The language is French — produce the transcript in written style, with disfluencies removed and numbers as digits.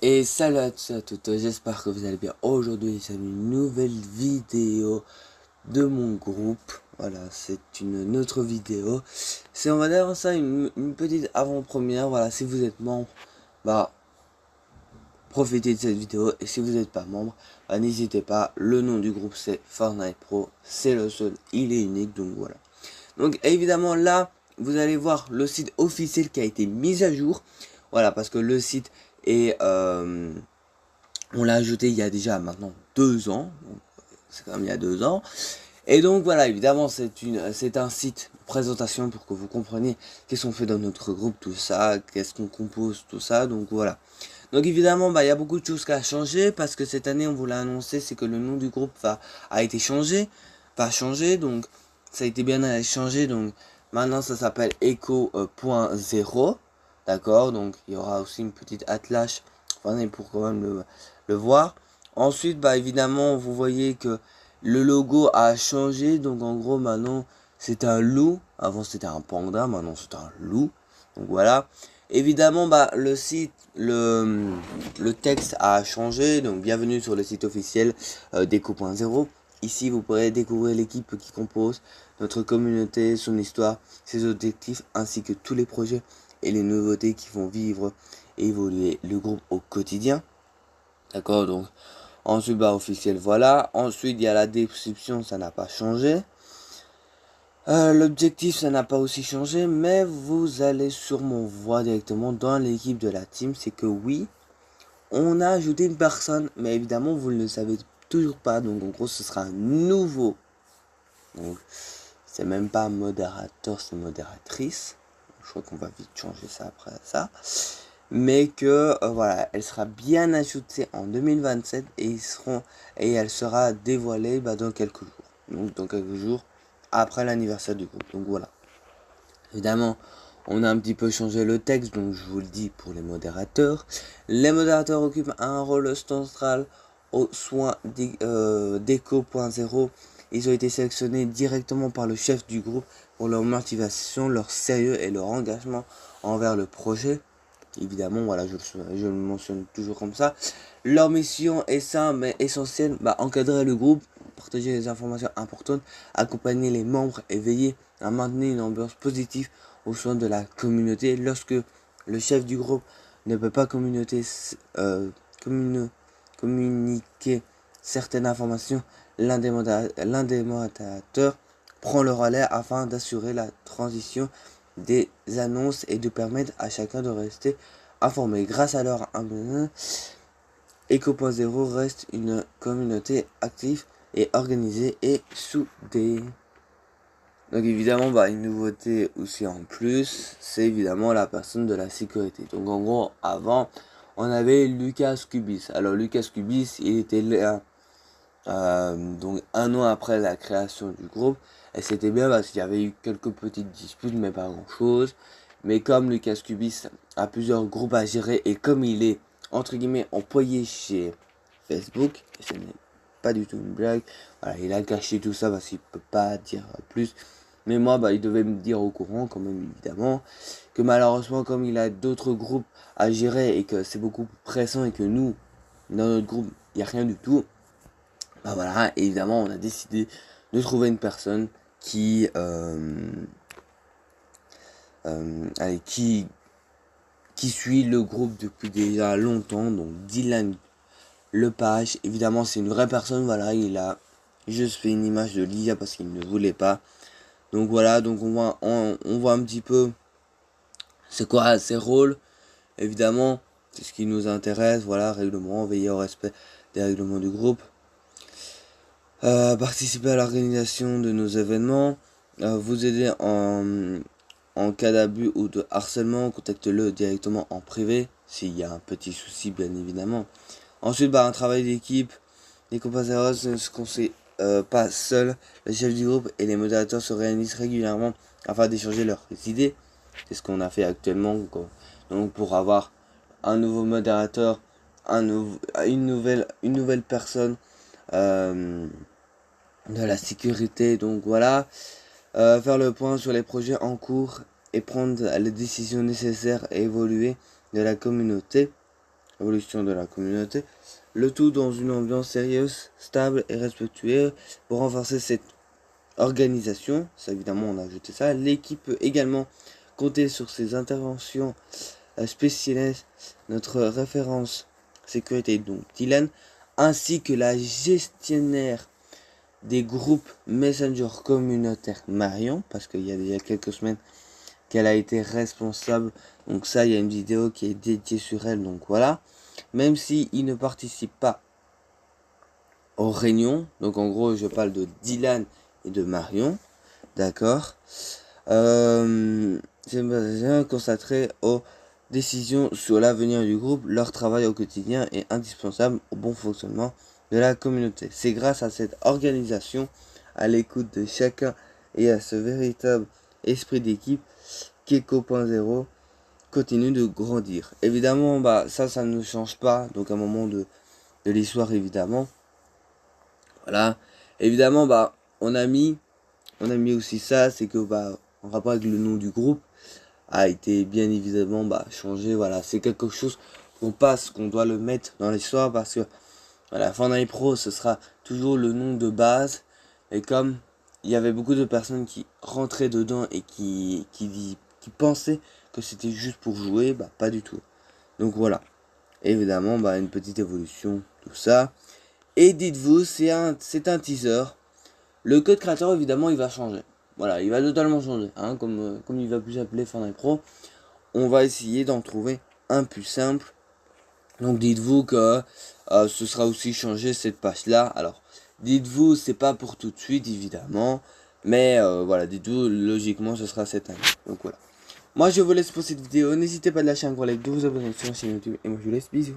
Et salut à tous et à toutes, j'espère que vous allez bien. Aujourd'hui, c'est une nouvelle vidéo de mon groupe. Voilà, c'est une autre vidéo. C'est, on va dire ça, une petite avant-première. Voilà, si vous êtes membre, bah, profitez de cette vidéo. Et si vous n'êtes pas membre, bah, n'hésitez pas. Le nom du groupe, c'est Fortnite Pro. C'est le seul, il est unique, donc voilà. Donc, évidemment, là, vous allez voir le site officiel qui a été mis à jour. Voilà, parce que le site est... on l'a ajouté il y a déjà maintenant 2 ans. C'est quand même il y a 2 ans. Et donc voilà, évidemment, c'est un site de présentation pour que vous compreniez qu'est-ce qu'on fait dans notre groupe, tout ça, qu'est-ce qu'on compose, tout ça. Donc voilà. Donc évidemment, bah il y a beaucoup de choses qui a changé parce que cette année, on vous l'a annoncé, c'est que le nom du groupe a été changé, va changer. Donc ça a été bien changé. Donc maintenant, ça s'appelle Echo.0. D'accord. Donc il y aura aussi une petite attelage. Enfin, pour quand même le voir. Ensuite, bah évidemment, vous voyez que le logo a changé. Donc en gros, maintenant, c'est un loup. Avant, c'était un panda. Maintenant, c'est un loup. Donc voilà. Évidemment, bah le site, le texte a changé. Donc bienvenue sur le site officiel d'Echo.0. Ici, vous pourrez découvrir l'équipe qui compose notre communauté, son histoire, ses objectifs, ainsi que tous les projets et les nouveautés qui vont vivre et évoluer le groupe au quotidien. D'accord, donc ensuite bah officiel voilà. Ensuite il y a la description, ça n'a pas changé. L'objectif ça n'a pas aussi changé, mais vous allez sûrement voir directement dans l'équipe de la team, c'est que oui, on a ajouté une personne, mais évidemment vous ne le savez toujours pas, donc en gros ce sera un nouveau. Donc c'est même pas modérateur, c'est modératrice. Je crois qu'on va vite changer ça après ça. Mais que voilà, elle sera bien ajoutée en 2027 et elle sera dévoilée dans quelques jours. Donc dans quelques jours après l'anniversaire du groupe. Donc voilà. Évidemment, on a un petit peu changé le texte, donc je vous le dis pour les modérateurs. Les modérateurs occupent un rôle central aux soins d'Echo.0. Ils ont été sélectionnés directement par le chef du groupe pour leur motivation, leur sérieux et leur engagement envers le projet. Évidemment, voilà, je le mentionne toujours comme ça. Leur mission est simple mais essentielle, encadrer le groupe, partager les informations importantes, accompagner les membres et veiller à maintenir une ambiance positive au sein de la communauté. Lorsque le chef du groupe ne peut pas communiquer certaines informations, l'un des modérateurs prend le relais afin d'assurer la transition des annonces et de permettre à chacun de rester informé. Grâce à leur Echo.0 reste une communauté active et organisée et soudée. Donc évidemment, une nouveauté aussi en plus, c'est évidemment la personne de la sécurité. Donc en gros, avant, on avait Lucas Cubis. Alors Lucas Cubis, il était là donc 1 an après la création du groupe. Et c'était bien parce qu'il y avait eu quelques petites disputes, mais pas grand chose. Mais comme Lucas Cubis a plusieurs groupes à gérer et comme il est entre guillemets employé chez Facebook, et ce n'est pas du tout une blague, voilà, il a caché tout ça parce qu'il peut pas dire plus. Mais moi, il devait me dire au courant quand même évidemment que malheureusement comme il a d'autres groupes à gérer et que c'est beaucoup plus pressant et que nous, dans notre groupe, il n'y a rien du tout. Voilà, évidemment, on a décidé de trouver une personne allez, qui suit le groupe depuis déjà longtemps. Donc Dylan Lepage, évidemment, c'est une vraie personne. Voilà, il a juste fait une image de Lydia parce qu'il ne voulait pas. Donc voilà, donc on voit un petit peu c'est quoi ses rôles. Évidemment, c'est ce qui nous intéresse. Voilà, règlement, veiller au respect des règlements du groupe. Participer à l'organisation de nos événements, vous aider en cas d'abus ou de harcèlement, contactez-le directement en privé s'il y a un petit souci bien évidemment. Ensuite, un travail d'équipe, les compagnies ne se conseillent pas seuls, le chef du groupe et les modérateurs se réunissent régulièrement afin d'échanger leurs idées. C'est ce qu'on a fait actuellement. Donc pour avoir un nouveau modérateur, une nouvelle personne. De la sécurité, donc voilà, faire le point sur les projets en cours et prendre les décisions nécessaires et évoluer de la communauté. évolution de la communauté. Le tout dans une ambiance sérieuse, stable et respectueuse pour renforcer cette organisation. Ça, évidemment, on a ajouté ça. L'équipe peut également compter sur ses interventions spécialistes, notre référence sécurité, donc Dylan, ainsi que la gestionnaire des groupes Messenger communautaires Marion, parce qu'il y a déjà quelques semaines qu'elle a été responsable. Donc ça, il y a une vidéo qui est dédiée sur elle, donc voilà. Même s'il ne participe pas aux réunions, donc en gros, je parle de Dylan et de Marion, d'accord. C'est consacré aux décisions sur l'avenir du groupe. Leur travail au quotidien est indispensable au bon fonctionnement de la communauté. C'est grâce à cette organisation, à l'écoute de chacun et à ce véritable esprit d'équipe qu'Eco.0 continue de grandir. Évidemment, ça ne change pas. Donc, à un moment de l'histoire, évidemment. Voilà. Évidemment, on a mis aussi ça, c'est que, en rapport avec le nom du groupe, a été bien évidemment, changé. Voilà. C'est quelque chose qu'on doit le mettre dans l'histoire parce que, voilà, Fortnite Pro, ce sera toujours le nom de base. Et comme il y avait beaucoup de personnes qui rentraient dedans et qui pensaient que c'était juste pour jouer, pas du tout. Donc voilà. Évidemment, une petite évolution, tout ça. Et dites-vous, c'est un teaser. Le code créateur, évidemment, il va changer. Voilà, il va totalement changer. Hein, comme il va plus s'appeler Fortnite Pro. On va essayer d'en trouver un plus simple. Donc dites-vous que ce sera aussi changé cette page-là. Alors, dites-vous, c'est pas pour tout de suite, évidemment. Mais voilà, dites-vous, logiquement, ce sera cette année. Donc voilà. Moi, je vous laisse pour cette vidéo. N'hésitez pas à lâcher un gros like, de vous abonner sur la chaîne YouTube. Et moi, je vous laisse. Bisous.